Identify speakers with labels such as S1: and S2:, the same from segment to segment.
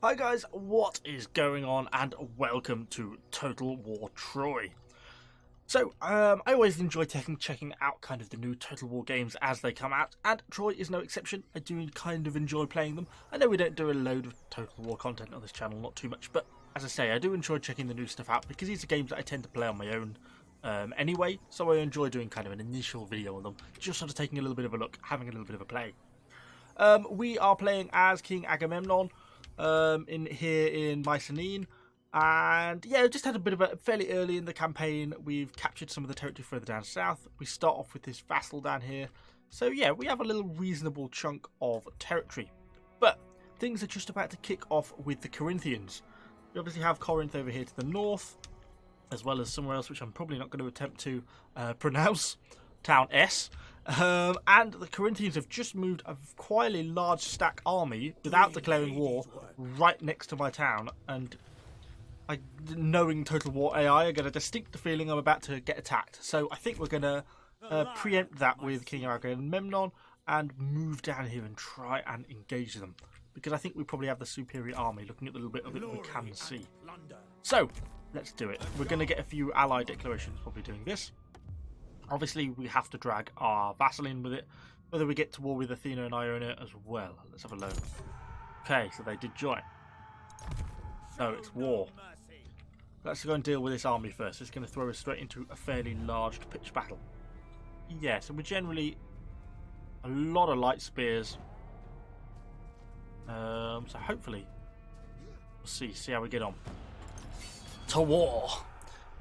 S1: Hi guys, what is going on, and welcome to Total War Troy. So, I always enjoy checking out kind of the new Total War games as they come out, and Troy is no exception. I do kind of enjoy playing them. I know we don't do a load of Total War content on this channel, not too much, but as I say, I do enjoy checking the new stuff out because these are games that I tend to play on my own anyway, so I enjoy doing kind of an initial video on them, just sort of taking a little bit of a look, having a little bit of a play. We are playing as King Agamemnon in Mycenae, and yeah, just had a bit of a fairly early in the campaign. We've captured some of the territory further down south. We start off with this vassal down here, so yeah, we have a little reasonable chunk of territory. But things are just about to kick off with the Corinthians. We obviously have Corinth over here to the north, as well as somewhere else which I'm probably not going to attempt to pronounce, Town S. And the Corinthians have just moved a quietly large stack army without declaring war right next to my town, and knowing Total War AI, I get a distinct feeling I'm about to get attacked. So I think we're going to preempt that with King Agamemnon and move down here and try and engage them, because I think we probably have the superior army looking at the little bit of it we can see. So let's do it. We're going to get a few ally declarations probably doing this. Obviously, we have to drag our vassal in with it, whether we get to war with Athena and Iona as well. Let's have a look. Okay, so they did join. So it's war. Let's go and deal with this army first. It's going to throw us straight into a fairly large pitched battle. Yeah, so we're generally a lot of light spears. So hopefully we'll see how we get on. To war.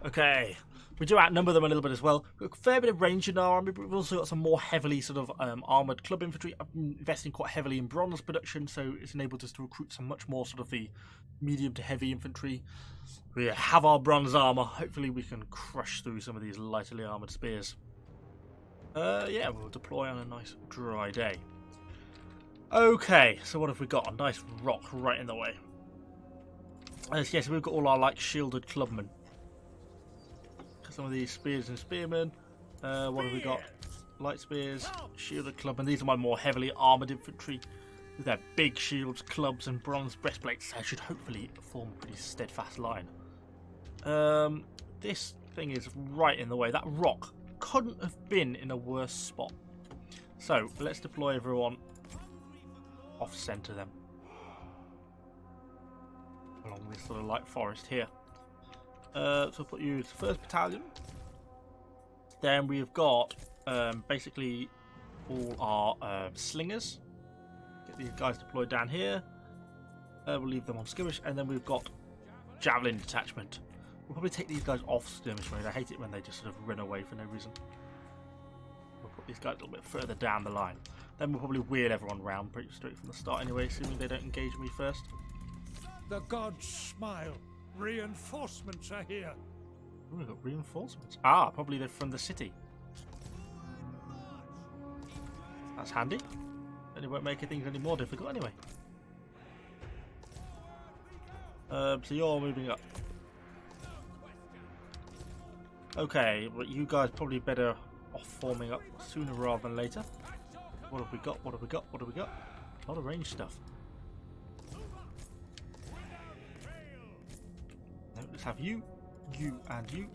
S1: Okay. We do outnumber them a little bit as well. We've got a fair bit of range in our army, but we've also got some more heavily sort of armoured club infantry. I've been investing quite heavily in bronze production, so it's enabled us to recruit some much more sort of the medium to heavy infantry. We have our bronze armour. Hopefully we can crush through some of these lightly armoured spears. Yeah, we'll deploy on a nice dry day. Okay, so what have we got? A nice rock right in the way. Yes, we've got all our like shielded clubmen. Some of these spears and spearmen. What have we got? Light spears, shielded clubmen. These are my more heavily armoured infantry with their big shields, clubs, and bronze breastplates. They should hopefully form a pretty steadfast line. This thing is right in the way. That rock couldn't have been in a worse spot. So let's deploy everyone off centre then, along this sort of light forest here. So we'll put you as the 1st battalion. Then we've got basically all our slingers. Get these guys deployed down here. We'll leave them on skirmish, and then we've got javelin detachment. We'll probably take these guys off skirmish mode. I hate it when they just sort of run away for no reason. We'll put these guys a little bit further down the line. Then we'll probably wheel everyone round pretty straight from the start anyway, assuming they don't engage me first.
S2: The gods smile. Reinforcements are here.
S1: Oh, we've got reinforcements. Ah, probably they're from the city. That's handy. And it won't make things any more difficult anyway. So you're moving up. Okay, but you guys probably better off forming up sooner rather than later. What have we got? What have we got? What have we got? A lot of range stuff. Let's have you, and you.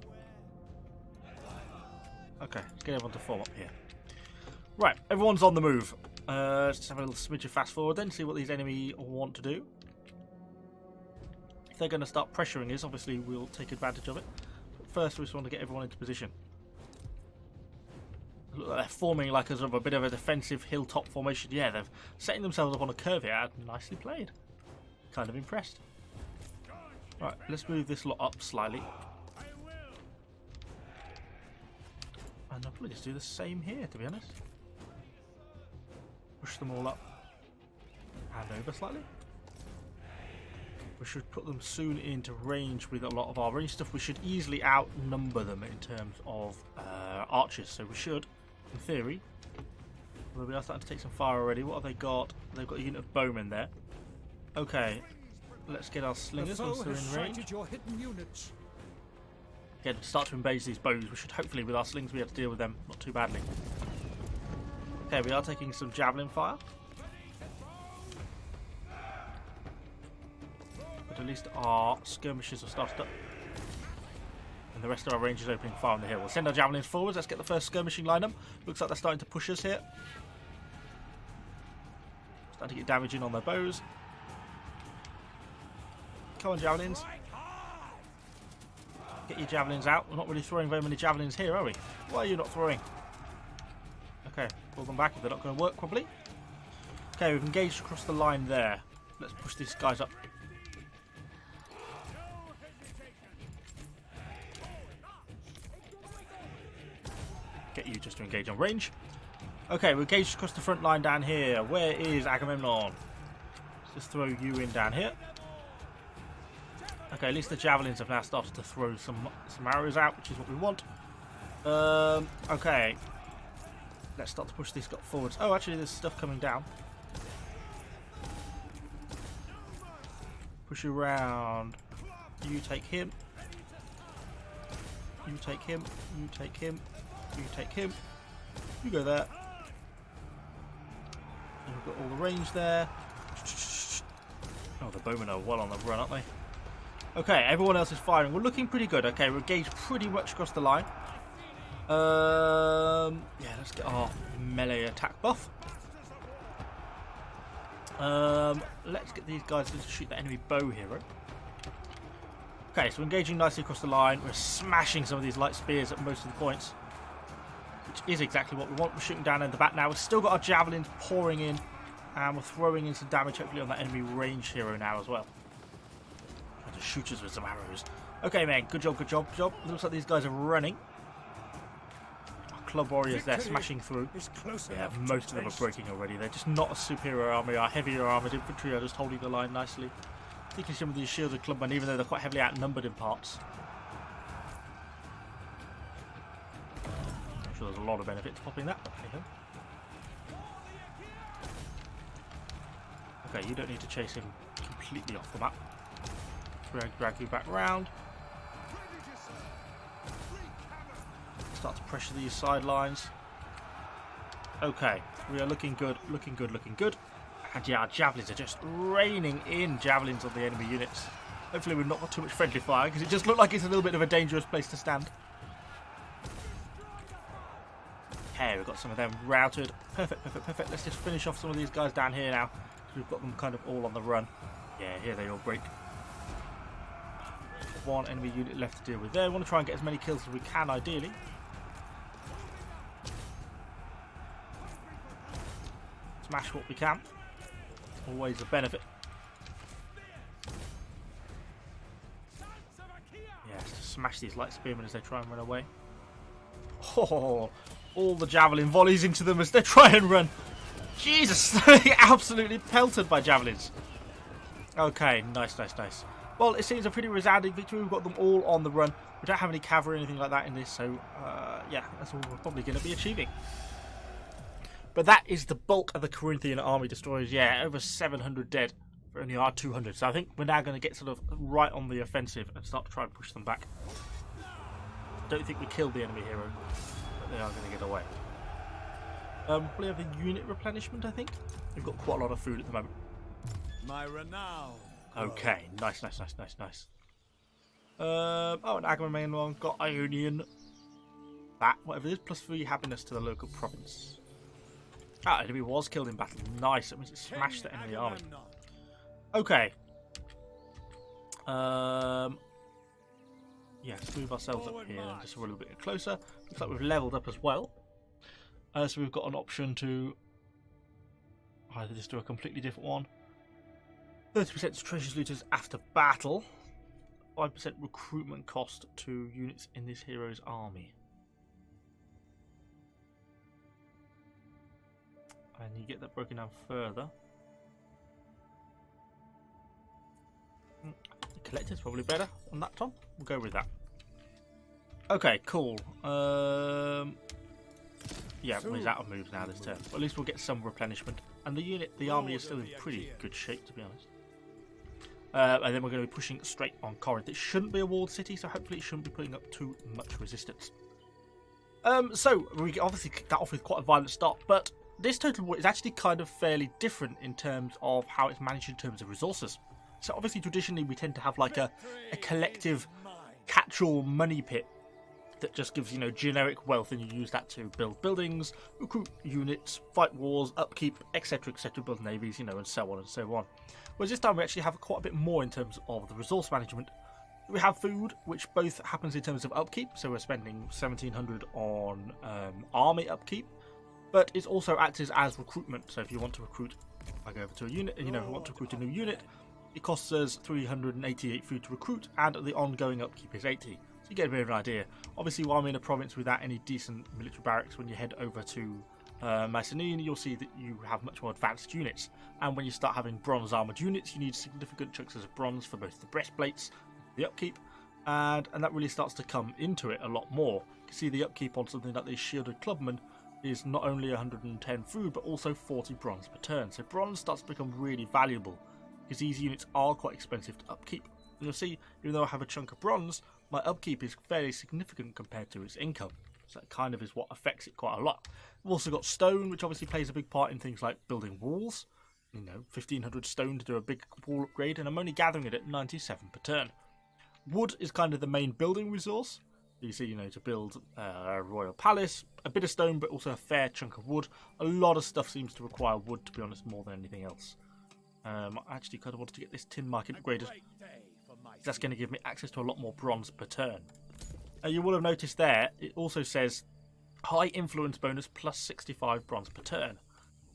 S1: Okay, let's get everyone to form up here. Right, everyone's on the move. Let's just have a little smidge of fast forward then, see what these enemy want to do. If they're going to start pressuring us, obviously we'll take advantage of it. But first, we just want to get everyone into position. Look like they're forming like a sort of a bit of a defensive hilltop formation. Yeah, they're setting themselves up on a curve here. Nicely played. Kind of impressed. Right, let's move this lot up slightly. And I'll probably just do the same here, to be honest. Push them all up. And over slightly. We should put them soon into range with a lot of our range stuff. We should easily outnumber them in terms of archers. So we should, in theory. Although we are starting to take some fire already. What have they got? They've got a unit of bowmen there. Okay. Let's get our slingers once they're in range.
S2: Your hidden units.
S1: Again, start to engage these bows. We should hopefully, with our slings, be able to deal with them not too badly. Okay, we are taking some javelin fire. But at least our skirmishers are started up. And the rest of our rangers opening fire on the hill. We'll send our javelins forwards. Let's get the first skirmishing line up. Looks like they're starting to push us here. Starting to get damage in on their bows. Come on, javelins. Get your javelins out. We're not really throwing very many javelins here, are we? Why are you not throwing? Okay, pull them back if they're not going to work properly. Okay, we've engaged across the line there. Let's push these guys up. Get you just to engage on range. Okay, we're engaged across the front line down here. Where is Agamemnon? Let's just throw you in down here. Okay, at least the javelins have now started to throw some arrows out, which is what we want. Okay. Let's start to push this guy forwards. Oh, actually, there's stuff coming down. Push you around. You take him. You take him. You take him. You take him. You go there. And we've got all the range there. Oh, the bowmen are well on the run, aren't they? Okay, everyone else is firing. We're looking pretty good. Okay, we're engaged pretty much across the line. Yeah, let's get our melee attack buff. Let's get these guys to shoot the enemy bow hero. Okay, so we're engaging nicely across the line. We're smashing some of these light spears at most of the points, which is exactly what we want. We're shooting down in the back now. We've still got our javelins pouring in, and we're throwing in some damage hopefully on that enemy range hero now as well. Trying to shoot us with some arrows. Okay, man, good job, good job, good job. Looks like these guys are running. Club warriors there smashing through. Yeah, most of them are breaking already. They're just not a superior army. Our heavier armoured infantry are just holding the line nicely. Taking some of these shielded clubmen, even though they're quite heavily outnumbered in parts. I'm sure there's a lot of benefit to popping that, but hey ho. Okay, you don't need to chase him completely off the map. Drag you back round. Start to pressure these sidelines. Okay, we are looking good, looking good, looking good. And yeah, our javelins are just raining in javelins on the enemy units. Hopefully we've not got too much friendly fire, because it just looked like it's a little bit of a dangerous place to stand. Okay, we've got some of them routed. Perfect, perfect, perfect. Let's just finish off some of these guys down here now. We've got them kind of all on the run. Yeah, here they all break. One enemy unit left to deal with there. We want to try and get as many kills as we can, ideally. Smash what we can. Always a benefit. Yes, to smash these light spearmen as they try and run away. Oh, all the javelin volleys into them as they try and run. Jesus, absolutely pelted by javelins. Okay, nice, nice, nice. Well, it seems a pretty resounding victory. We've got them all on the run. We don't have any cavalry or anything like that in this, so yeah, that's all we're probably going to be achieving. But that is the bulk of the Corinthian army destroyers. Yeah, over 700 dead for only our 200. So I think we're now going to get sort of right on the offensive and start to try and push them back. Don't think we killed the enemy hero, but they are going to get away. We have a unit replenishment, I think. We've got quite a lot of food at the moment.
S2: My renown.
S1: Okay, nice, nice, nice, nice, nice. Oh, and Agamemnon got Ionian. That, whatever it is, +3 happiness to the local province. Ah, enemy was killed in battle. Nice, that means it smashed the enemy army. Okay. Yeah, let's move ourselves up here and just a little bit closer. Looks like we've leveled up as well. So we've got an option to either just do a completely different one. 30% to treasures looters after battle. 5% recruitment cost to units in this hero's army. And you get that broken down further. The collector's probably better on that, Tom. We'll go with that. Okay, cool. Yeah, well, he's out of moves now this turn. But at least we'll get some replenishment. And the army is still in pretty good shape, to be honest. And then we're going to be pushing straight on Corinth. It shouldn't be a walled city, so hopefully it shouldn't be putting up too much resistance. So we obviously kicked that off with quite a violent start, but this Total War is actually kind of fairly different in terms of how it's managed in terms of resources. So obviously traditionally we tend to have like a collective catch-all money pit that just gives, you know, generic wealth, and you use that to build buildings, recruit units, fight wars, upkeep, etc, etc, build navies, you know, and so on and so on. Whereas this time we actually have quite a bit more in terms of the resource management. We have food, which both happens in terms of upkeep, so we're spending 1700 on army upkeep, but it also acts as recruitment. So if you want to recruit, I go over to a unit, and you know, if you want to recruit a new unit, it costs us 388 food to recruit, and the ongoing upkeep is 80. So you get a bit of an idea. Obviously, while I'm in a province without any decent military barracks, when you head over to Mycenae, you'll see that you have much more advanced units. And when you start having bronze armoured units, you need significant chunks of bronze for both the breastplates, the upkeep, and that really starts to come into it a lot more. You can see the upkeep on something like the Shielded Clubman is not only 110 food, but also 40 bronze per turn. So bronze starts to become really valuable, because these units are quite expensive to upkeep. And you'll see, even though I have a chunk of bronze, my upkeep is fairly significant compared to its income. So that kind of is what affects it quite a lot. We've also got stone, which obviously plays a big part in things like building walls. You know, 1500 stone to do a big wall upgrade, and I'm only gathering it at 97 per turn. Wood is kind of the main building resource. You see, you know, to build a royal palace, a bit of stone, but also a fair chunk of wood. A lot of stuff seems to require wood, to be honest, more than anything else. I actually kind of wanted to get this tin market upgraded. That's going to give me access to a lot more bronze per turn. You will have noticed there, it also says high influence bonus plus 65 bronze per turn.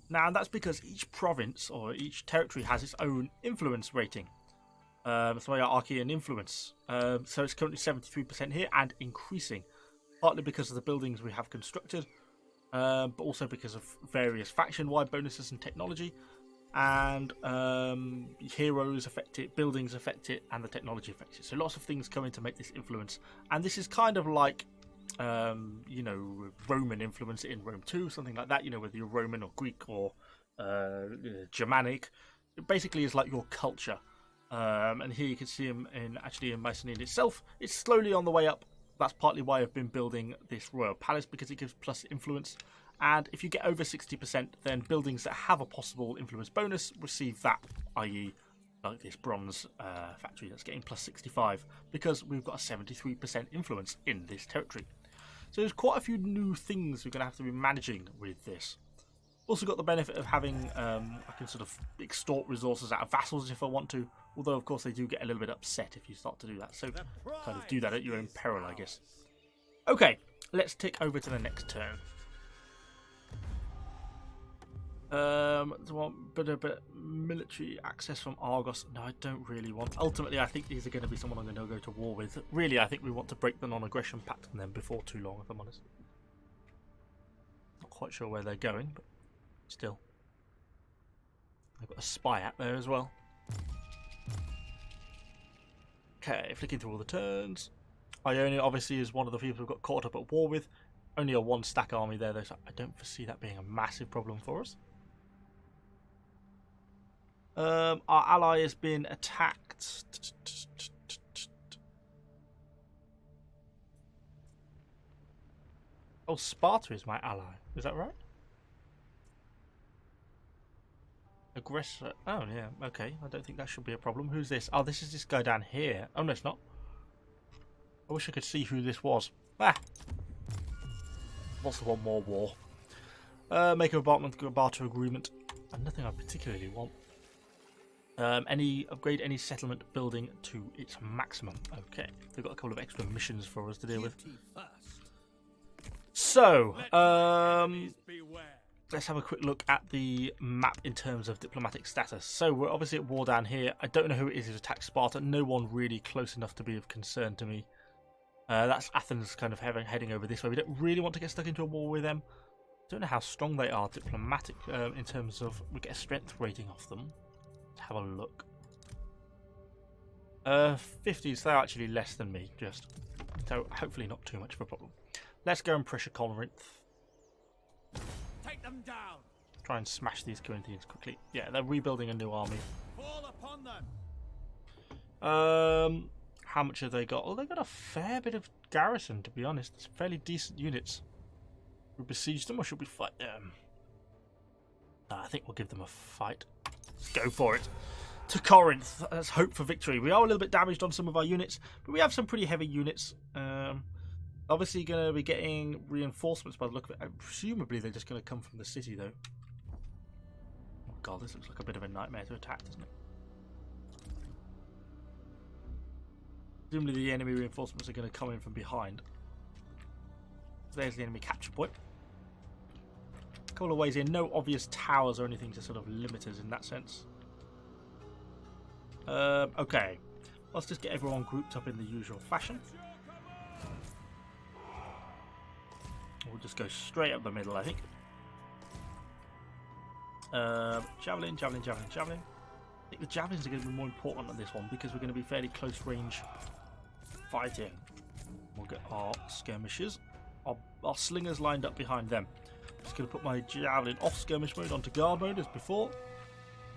S1: Now, that's because each province or each territory has its own influence rating. So hierarchy and influence. So it's currently 73% here and increasing, partly because of the buildings we have constructed, but also because of various faction-wide bonuses and technology. And heroes affect it, buildings affect it, and the technology affects it. So lots of things come in to make this influence. And this is kind of like, you know, Roman influence in Rome 2, something like that. You know, whether you're Roman or Greek or Germanic, it basically is like your culture. And here you can see him in Mycenae itself. It's slowly on the way up. That's partly why I've been building this royal palace, because it gives plus influence. And if you get over 60%, then buildings that have a possible influence bonus receive that, i.e. like this bronze factory that's getting plus 65, because we've got a 73% influence in this territory. So there's quite a few new things we're going to have to be managing with this. Also got the benefit of having, I can sort of extort resources out of vassals if I want to, although of course they do get a little bit upset if you start to do that, so kind of do that at your own peril, I guess. Okay, let's tick over to the next turn. But military access from Argos. No, I don't really want. Ultimately, I think these are going to be someone I'm going to go to war with. Really, I think we want to break the non-aggression pact on them before too long, if I'm honest. Not quite sure where they're going, but still. I've got a spy out there as well. Okay, flicking through all the turns. Ionia obviously is one of the people who got caught up at war with. Only a one-stack army there, though, so I don't foresee that being a massive problem for us. Our ally has been attacked. Oh, Sparta is my ally. Is that right? Aggressor. Oh, yeah. Okay. I don't think that should be a problem. Who's this? Oh, this is this guy down here. Oh, no, it's not. I wish I could see who this was. Ah! What's the one more war? Make a barter agreement. And nothing I particularly want. Upgrade any settlement building to its maximum. Okay, they've got a couple of extra missions for us to deal with. So, let's have a quick look at the map in terms of diplomatic status. So we're obviously at war down here. I don't know who it is who's attacked Sparta. No one really close enough to be of concern to me. That's Athens kind of heading over this way. We don't really want to get stuck into a war with them. Don't know how strong they are diplomatic in terms of we get a strength rating off them. Let's have a look. 50s, they're actually less than me, just. So hopefully not too much of a problem. Let's go and pressure Corinth.
S2: Take them down.
S1: Try and smash these Corinthians quickly. Yeah, they're rebuilding a new army.
S2: Fall upon them.
S1: How much have they got? Oh, they've got a fair bit of garrison, to be honest. It's fairly decent units. We besiege them or should we fight them? I think we'll give them a fight. Let's go for it. to Corinth. Let's hope for victory. We are a little bit damaged on some of our units, but we have some pretty heavy units. Obviously going to be getting reinforcements by the look of it. Presumably they're just going to come from the city, though. Oh god, this looks like a bit of a nightmare to attack, doesn't it? Presumably the enemy reinforcements are going to come in from behind. There's the enemy capture point. A couple of ways in. No obvious towers or anything to sort of limit us in that sense. Okay. Let's just get everyone grouped up in the usual fashion. We'll just go straight up the middle, I think. Javelin, javelin, javelin, javelin. I think the javelins are going to be more important on this one because we're going to be fairly close range fighting. We'll get our skirmishers. Our slingers lined up behind them. Just going to put my javelin off skirmish mode onto guard mode as before.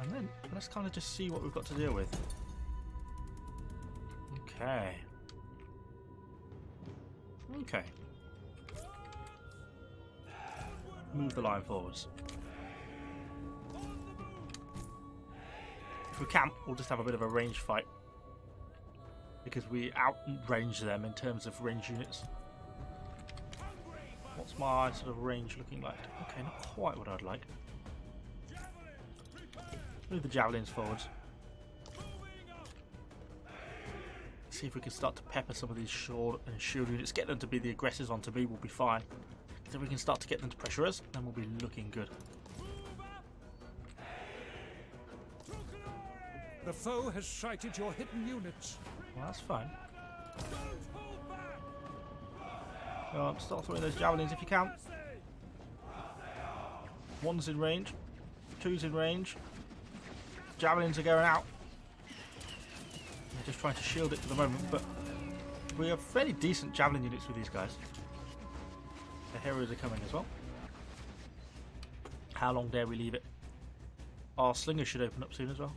S1: And then let's kind of just see what we've got to deal with. Okay. Okay. Move the line forwards. If we camp, we'll just have a bit of a range fight. Because we outrange them in terms of range units. What's my sort of range looking like? Okay, not quite what I'd like. Move the javelins forwards. See if we can start to pepper some of these sword and shield units. Get them to be the aggressors onto me, we'll be fine. So we can start to get them to pressure us, then we'll be looking good.
S2: The foe has sighted your hidden units.
S1: Well, that's fine. Go on, start throwing those javelins if you can. One's in range. Two's in range. Javelins are going out. I'm just trying to shield it for the moment, but we have fairly decent javelin units with these guys. The heroes are coming as well. How long dare we leave it? Our slingers should open up soon as well.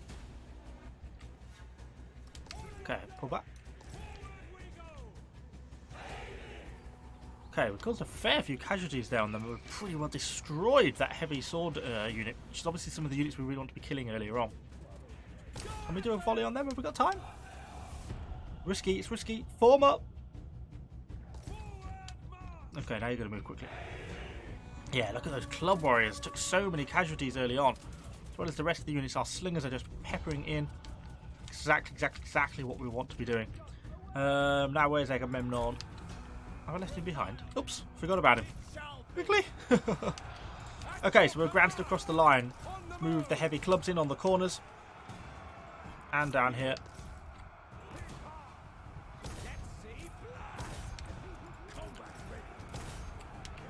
S1: Okay, pull back. Okay, we've caused a fair few casualties down them. We've pretty well destroyed that heavy sword unit, which is obviously some of the units we really want to be killing earlier on. Can we do a volley on them? Have we got time? Risky, it's risky. Form up! Okay, now you're going to move quickly. Yeah, look at those club warriors. Took so many casualties early on. As well as the rest of the units, our slingers are just peppering in. Exactly what we want to be doing. Now where's Agamemnon? Have I left him behind? Oops, forgot about him. Quickly! Okay, so we're glanced across the line. Move the heavy clubs in on the corners. And down here.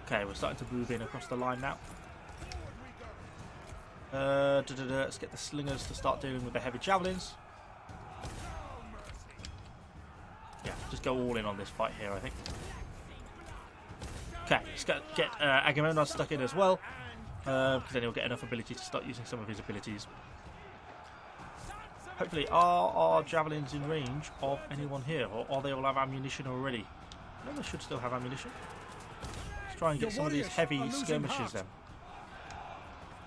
S1: Okay, we're starting to move in across the line now. Let's get the slingers to start dealing with the heavy javelins. Yeah, just go all in on this fight here, I think. Okay, let's get Agamemnon stuck in as well, because then he'll get enough ability to start using some of his abilities. Hopefully, are our javelins in range of anyone here, or are they all have ammunition already? No, they should still have ammunition. Let's try and get some of these heavy skirmishers then.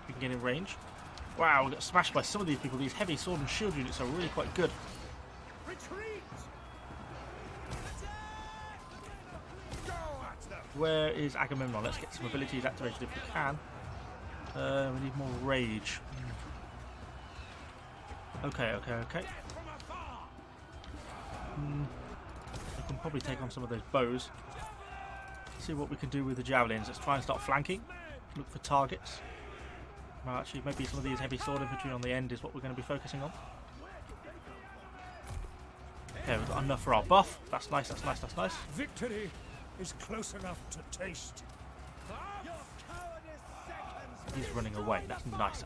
S1: We can get in range. Wow, we got smashed by some of these people. These heavy sword and shield units are really quite good. Where is Agamemnon? Let's get some abilities activated if we can. We need more rage. Okay. We can probably take on some of those bows. See what we can do with the javelins. Let's try and start flanking. Look for targets. Well, actually, maybe some of these heavy sword infantry on the end is what we're going to be focusing on. Okay, we've got enough for our buff. That's nice.
S2: Victory is close enough to taste.
S1: He's running away. That's nice.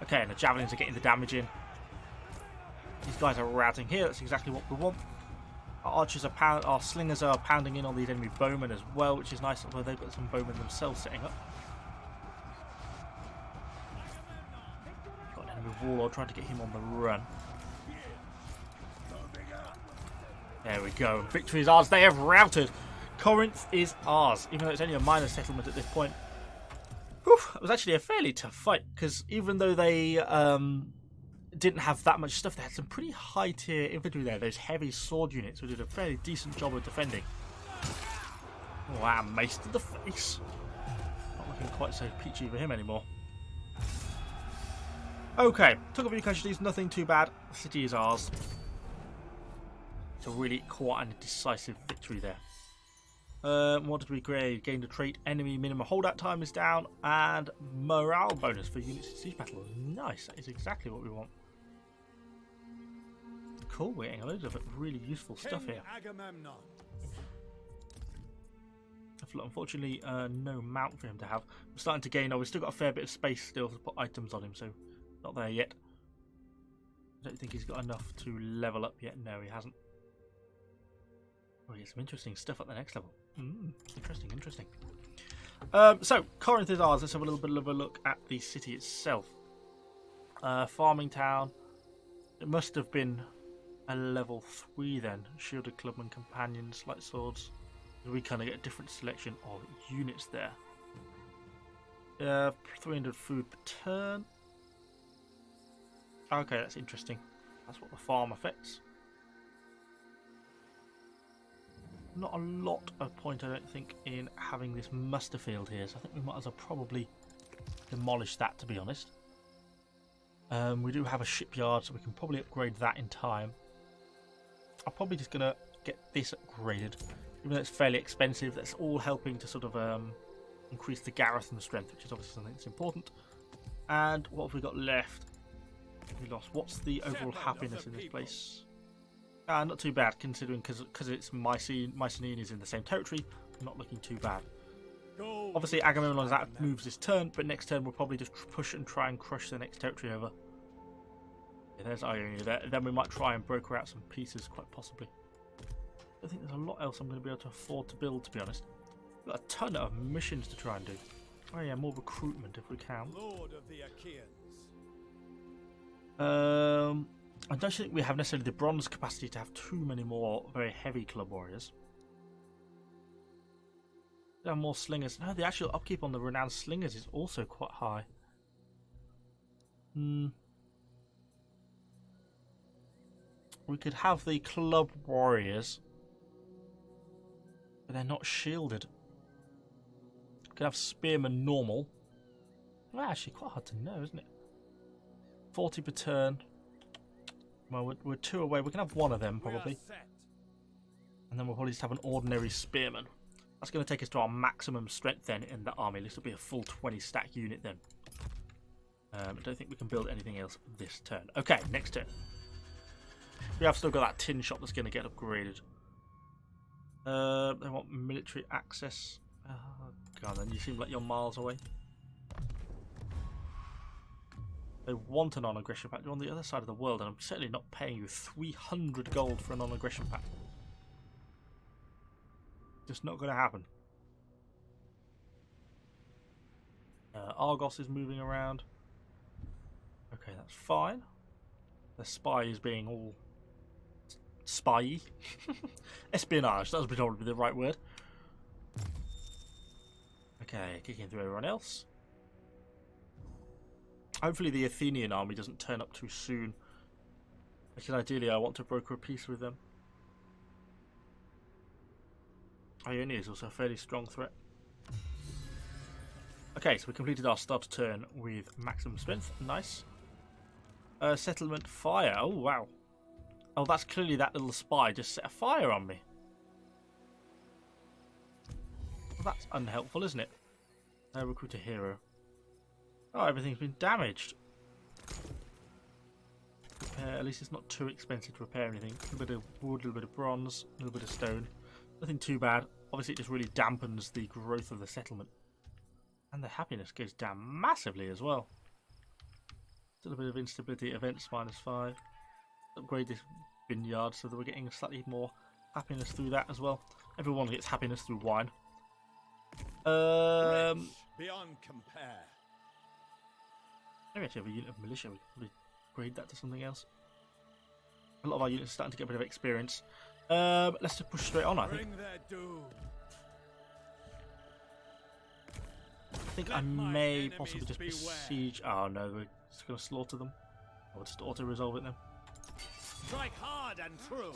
S1: Okay, and the javelins are getting the damage in. These guys are routing here. That's exactly what we want. Our archers are our slingers are pounding in on these enemy bowmen as well, which is nice. Although they've got some bowmen themselves setting up. Got an enemy warlord trying to get him on the run. There we go. Victory is ours. They have routed. Corinth is ours, even though it's only a minor settlement at this point. Whew, it was actually a fairly tough fight, because even though they didn't have that much stuff. They had some pretty high tier infantry there. Those heavy sword units who did a fairly decent job of defending. Wow, mace to the face. Not looking quite so peachy for him anymore. Okay, took a few casualties, nothing too bad. The city is ours. It's a really quite a decisive victory there. What did we grade? Gained a trait, enemy minimum holdout time is down, and morale bonus for units in siege battle. Nice, that is exactly what we want. Cool, we're getting loads of really useful stuff here. Unfortunately, no mount for him to have. We're starting to gain. We've still got a fair bit of space still to put items on him, so not there yet. I don't think he's got enough to level up yet. No, he hasn't. Oh, he has some interesting stuff at the next level. Interesting, interesting. So, Corinth is ours. Let's have a little bit of a look at the city itself. Farming town. It must have been a level 3 then. Shielded clubman, companions, light swords. We kind of get a different selection of units there. 300 food per turn. Okay, that's interesting. That's what the farm affects. Not a lot of point, I don't think, in having this muster field here. So I think we might as well probably demolish that, to be honest. We do have a shipyard, so we can probably upgrade that in time. I'm probably just going to get this upgraded. Even though it's fairly expensive, that's all helping to sort of increase the garrison strength, which is obviously something that's important. And what have we got left? We lost. What's the overall happiness in this place? Not too bad, considering because it's Mycenaean is in the same territory. Not looking too bad. Obviously, Agamemnon's out moves this turn, but next turn we'll probably just push and try and crush the next territory over. Yeah, there's Ionia there. Then we might try and broker out some pieces, quite possibly. I think there's a lot else I'm going to be able to afford to build, to be honest. We've got a ton of missions to try and do. Oh yeah, more recruitment if we can.
S2: Lord of the Achaeans.
S1: I don't think we have necessarily the bronze capacity to have too many more very heavy club warriors. There are more slingers. No, the actual upkeep on the renowned slingers is also quite high. We could have the club warriors, but they're not shielded. We could have spearmen normal. Well, actually, quite hard to know, isn't it? 40 per turn. Well, we're 2 away. We can have one of them probably, and then we'll probably just have an ordinary spearman. That's going to take us to our maximum strength then in the army. This will be a full 20 stack unit then. I don't think we can build anything else this turn. Okay, next turn. We have still got that tin shop that's going to get upgraded. They want military access. Oh, God, then you seem like you're miles away. They want a non-aggression pact. You're on the other side of the world, and I'm certainly not paying you 300 gold for a non-aggression pact. Just not going to happen. Argos is moving around. Okay, that's fine. The spy is being all spy-y. Espionage, that would probably be the right word. Okay, kicking through everyone else. Hopefully the Athenian army doesn't turn up too soon. Because ideally I want to broker a peace with them. Ionia is also a fairly strong threat. Okay, so we completed our start turn with maximum strength. Nice. Settlement fire. Oh, wow. Oh, that's clearly that little spy just set a fire on me. Well, that's unhelpful, isn't it? Recruit a hero. Oh, everything's been damaged. At least it's not too expensive to repair anything. A little bit of wood, a little bit of bronze, a little bit of stone. Nothing too bad. Obviously, it just really dampens the growth of the settlement. And the happiness goes down massively as well. Still a bit of instability. Events -5. Upgrade this vineyard so that we're getting slightly more happiness through that as well. Everyone gets happiness through wine.
S2: Beyond compare.
S1: Maybe actually have a unit of militia. We could probably upgrade that to something else. A lot of our units are starting to get a bit of experience. Let's just push straight on, I think. I think I may possibly just besiege. Oh no, we're just going to slaughter them. I'll just auto-resolve it then.
S2: Strike hard and true.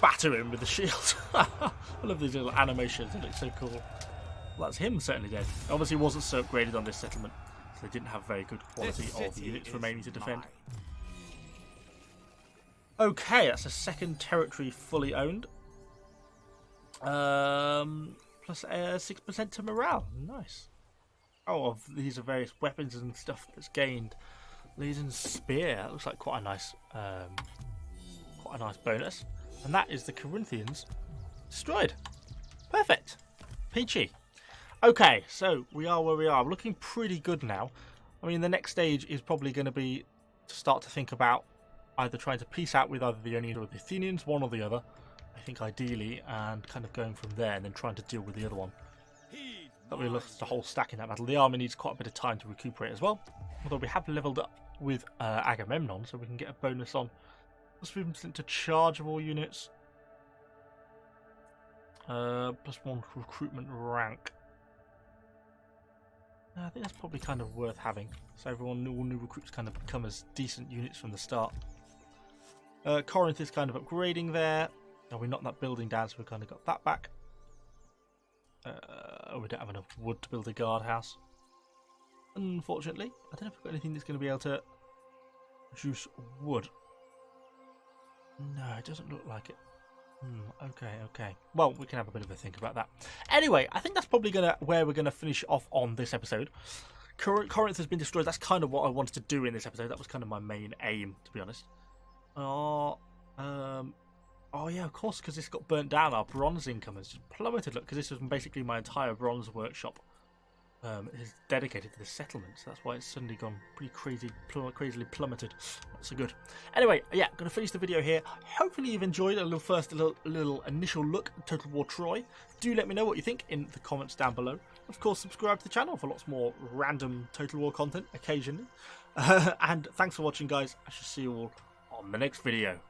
S1: Batter him with the shield. I love these little animations, they look so cool. Well, that's him certainly dead. Obviously wasn't so upgraded on this settlement, so they didn't have very good quality of units remaining to defend. Okay, that's a second territory fully owned. Plus 6% to morale. Nice. Oh, these are various weapons and stuff that's gained. Legion's spear. That looks like quite a nice bonus. And that is the Corinthians destroyed. Perfect. Peachy. Okay, so we are where we are. We're looking pretty good now. I mean, the next stage is probably going to be to start to think about either trying to peace out with either the Ionians or the Athenians, one or the other. I think ideally, and kind of going from there and then trying to deal with the other one. But we lost the whole stack in that battle. The army needs quite a bit of time to recuperate as well. Although we have leveled up with Agamemnon, so we can get a bonus on +3% to chargeable units. +1 recruitment rank. I think that's probably kind of worth having. So all new recruits kind of become as decent units from the start. Corinth is kind of upgrading there. Oh, we knocked that building down, so we kind of got that back. We don't have enough wood to build a guardhouse. Unfortunately, I don't know if we've got anything that's going to be able to produce wood. No, it doesn't look like it. Okay. Well, we can have a bit of a think about that. Anyway, I think that's probably where we're gonna finish off on this episode. Corinth has been destroyed. That's kind of what I wanted to do in this episode. That was kind of my main aim, to be honest. Oh yeah, of course, because this got burnt down. Our bronze income has just plummeted. Look, because this was basically my entire bronze workshop. Is dedicated to the settlement, so that's why it's suddenly gone pretty crazily plummeted. Not so good. Anyway, yeah, gonna finish the video here. Hopefully you've enjoyed a little initial look at Total War Troy. Do let me know what you think in the comments down below. Of course, subscribe to the channel for lots more random Total War content occasionally. And thanks for watching, guys. I shall see you all on the next video.